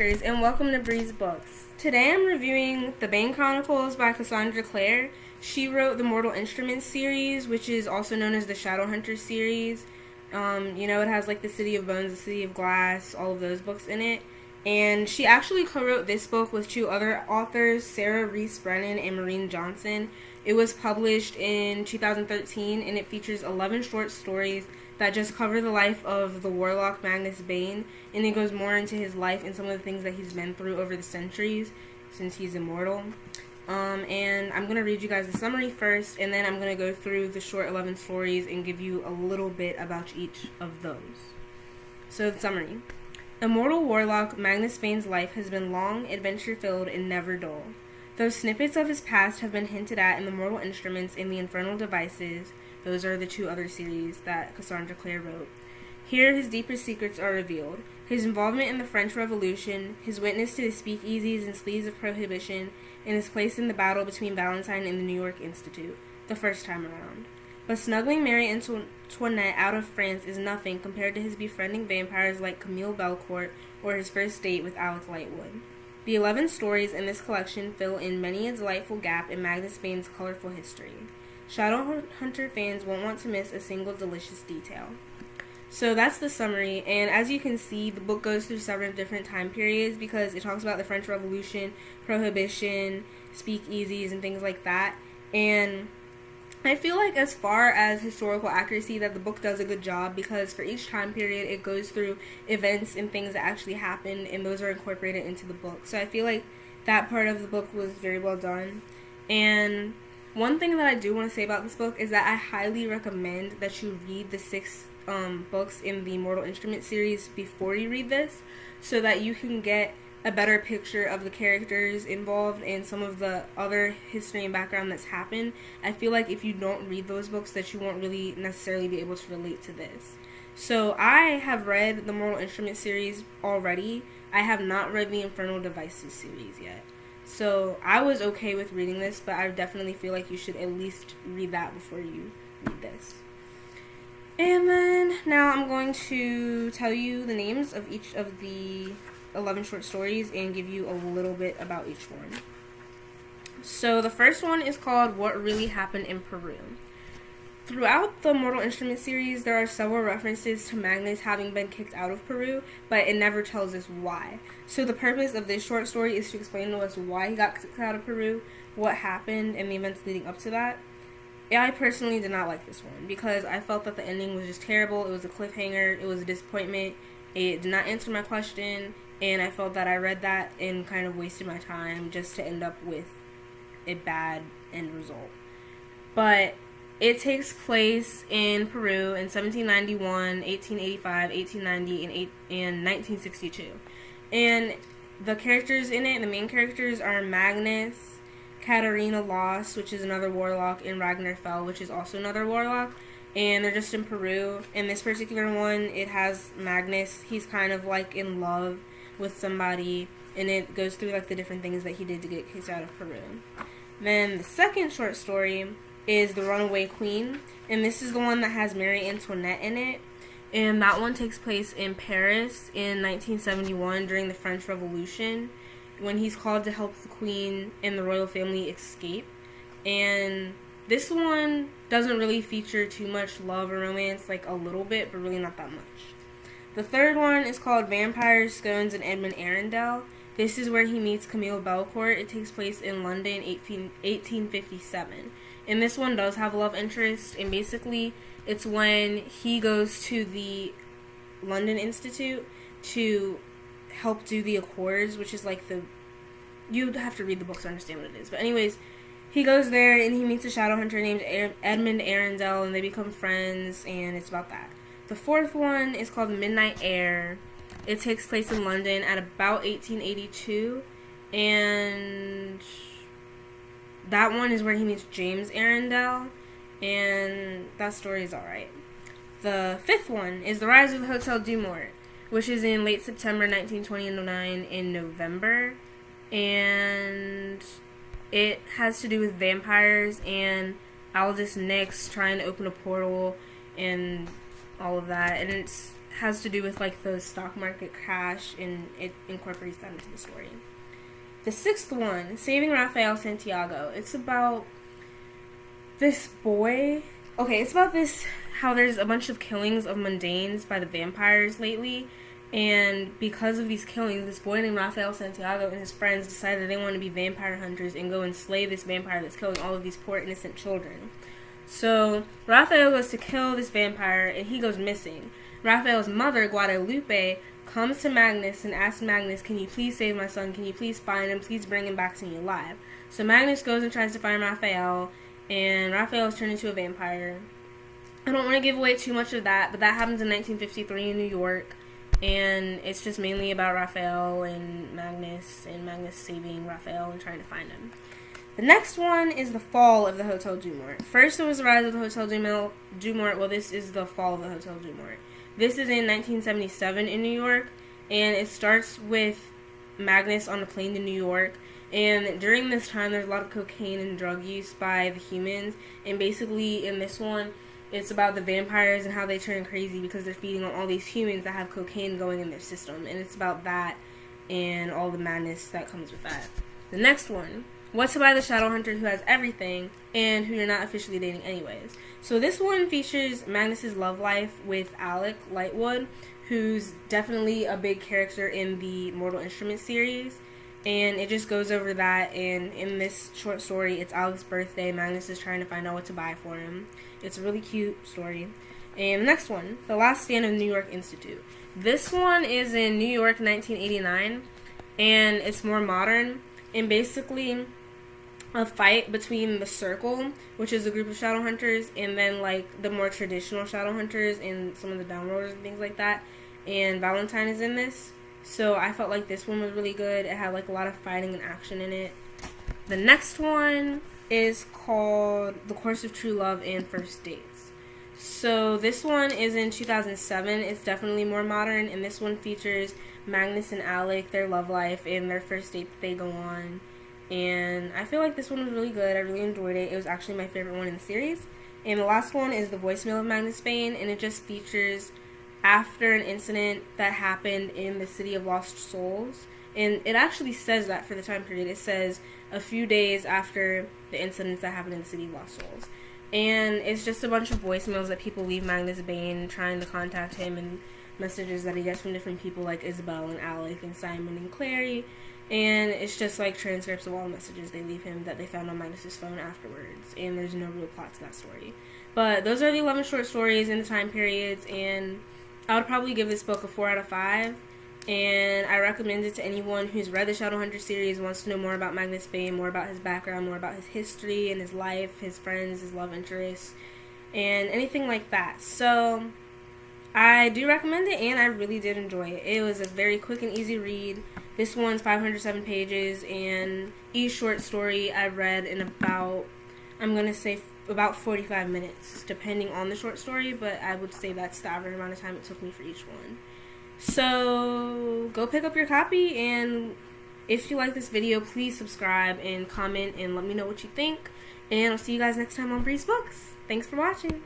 bookers, and welcome to Breeze Books. Today I'm reviewing The Bane Chronicles by Cassandra Clare. She wrote the Mortal Instruments series, which is also known as the Shadowhunter series. It has like the City of Bones, the City of Glass, all of those books in it. And she actually co-wrote this book with two other authors, Sarah Reese Brennan and Maureen Johnson. It was published in 2013, and it features 11 short stories that just cover the life of the warlock Magnus Bane, and it goes more into his life and some of the things that he's been through over the centuries since he's immortal. And I'm going to read you guys the summary first, and then I'm going to go through the short 11 stories and give you a little bit about each of those. So the summary. Immortal warlock Magnus Bane's life has been long, adventure-filled, and never dull. Though snippets of his past have been hinted at in the Mortal Instruments and the Infernal Devices, those are the two other series that Cassandra Clare wrote, here his deepest secrets are revealed. His involvement in the French Revolution, his witness to the speakeasies and sleeves of prohibition, and his place in the battle between Valentine and the New York Institute, the first time around. But snuggling Marie Antoinette out of France is nothing compared to his befriending vampires like Camille Belcourt or his first date with Alec Lightwood. The 11 stories in this collection fill in many a delightful gap in Magnus Bane's colorful history. Shadowhunter fans won't want to miss a single delicious detail. So that's the summary, and as you can see, the book goes through several different time periods because it talks about the French Revolution, Prohibition, speakeasies, and things like that. And I feel like as far as historical accuracy that the book does a good job because for each time period it goes through events and things that actually happened, and those are incorporated into the book. So I feel like that part of the book was very well done. And one thing that I do want to say about this book is that I highly recommend that you read the 6 books in the Mortal Instruments series before you read this, so that you can get a better picture of the characters involved and some of the other history and background that's happened. I feel like if you don't read those books that you won't really necessarily be able to relate to this. So I have read the Mortal Instruments series already. I have not read the Infernal Devices series yet. So I was okay with reading this, but I definitely feel like you should at least read that before you read this. And then now I'm going to tell you the names of each of the 11 short stories and give you a little bit about each one. So the first one is called What Really Happened in Peru. Throughout the Mortal Instruments series, there are several references to Magnus having been kicked out of Peru, but it never tells us why. So the purpose of this short story is to explain to us why he got kicked out of Peru, what happened, and the events leading up to that. I personally did not like this one because I felt that the ending was just terrible. It was a cliffhanger. It was a disappointment. It did not answer my question, and I felt that I read that and kind of wasted my time just to end up with a bad end result. But it takes place in Peru in 1791, 1885, 1890, and 1962. And the characters in it, the main characters are Magnus, Katarina Loss, which is another warlock, and Ragnar Fell, which is also another warlock. And they're just in Peru. In this particular one, it has Magnus. He's kind of like in love with somebody, and it goes through like the different things that he did to get kicked out of Peru. Then the second short story is The Runaway Queen, and this is the one that has Marie Antoinette in it. And that one takes place in Paris in 1971 during the French Revolution, when he's called to help the queen and the royal family escape. And this one doesn't really feature too much love or romance, like a little bit, but really not that much. The third one is called Vampires, Scones, and Edmund Arundel. This is where he meets Camille Belcourt. It takes place in London, 1857. And this one does have a love interest, and basically it's when he goes to the London Institute to help do the Accords, which is like you'd have to read the book to understand what it is. But anyways, he goes there and he meets a Shadowhunter named Edmund Arundel, and they become friends, and it's about that. The fourth one is called Midnight Air. It takes place in London at about 1882, and that one is where he meets James Arundel, and that story is alright. The fifth one is The Rise of the Hotel du Mort, which is in late September 1929 in November, and it has to do with vampires and Aldous Nix trying to open a portal and all of that, and it's has to do with like the stock market crash, and it incorporates that into the story. The sixth one, Saving Rafael Santiago. It's about this boy. Okay, it's about this, how there's a bunch of killings of mundanes by the vampires lately, and because of these killings, this boy named Rafael Santiago and his friends decided they want to be vampire hunters and go and slay this vampire that's killing all of these poor innocent children. So Rafael goes to kill this vampire, and he goes missing. Rafael's mother, Guadalupe, comes to Magnus and asks Magnus, can you please save my son? Can you please find him? Please bring him back to me alive. So Magnus goes and tries to find Rafael, and Rafael is turned into a vampire. I don't want to give away too much of that, but that happens in 1953 in New York, and it's just mainly about Rafael and Magnus saving Rafael and trying to find him. The next one is the fall of the Hotel du Mort. First it was the rise of the Hotel du Mort. Well, this is the fall of the Hotel du Mort. This is in 1977 in New York, and it starts with Magnus on a plane to New York. And during this time, there's a lot of cocaine and drug use by the humans. And basically, in this one, it's about the vampires and how they turn crazy because they're feeding on all these humans that have cocaine going in their system. And it's about that and all the madness that comes with that. The next one, What to Buy the Shadowhunter Who Has Everything and Who You're Not Officially Dating Anyways. So this one features Magnus's love life with Alec Lightwood, who's definitely a big character in the Mortal Instruments series. And it just goes over that, and in this short story, it's Alec's birthday. Magnus is trying to find out what to buy for him. It's a really cute story. And the next one, The Last Stand of the New York Institute. This one is in New York, 1989, and it's more modern, and basically a fight between the Circle, which is a group of shadow hunters, and then like the more traditional shadow hunters and some of the downworlders and things like that. And Valentine is in this. So I felt like this one was really good. It had like a lot of fighting and action in it. The next one is called The Course of True Love and First Dates. So this one is in 2007. It's definitely more modern, and this one features Magnus and Alec, their love life, and their first date that they go on. And I feel like this one was really good. I really enjoyed it. It was actually my favorite one in the series. And the last one is The Voicemail of Magnus Bane, and it just features after an incident that happened in the City of Lost Souls. And it actually says that for the time period. It says a few days after the incidents that happened in the City of Lost Souls. And it's just a bunch of voicemails that people leave Magnus Bane trying to contact him, and messages that he gets from different people like Isabel and Alec and Simon and Clary. And it's just like transcripts of all the messages they leave him that they found on Magnus's phone afterwards. And there's no real plot to that story. But those are the 11 short stories in the time periods, and I would probably give this book a 4 out of 5, and I recommend it to anyone who's read the Shadowhunter series, wants to know more about Magnus Bane, more about his background, more about his history and his life, his friends, his love interests, and anything like that. So I do recommend it, and I really did enjoy it. It was a very quick and easy read. This one's 507 pages, and each short story I read in about, I'm going to say about 45 minutes, depending on the short story, but I would say that's the average amount of time it took me for each one. So go pick up your copy, and if you like this video, please subscribe and comment and let me know what you think, and I'll see you guys next time on Breeze Books. Thanks for watching.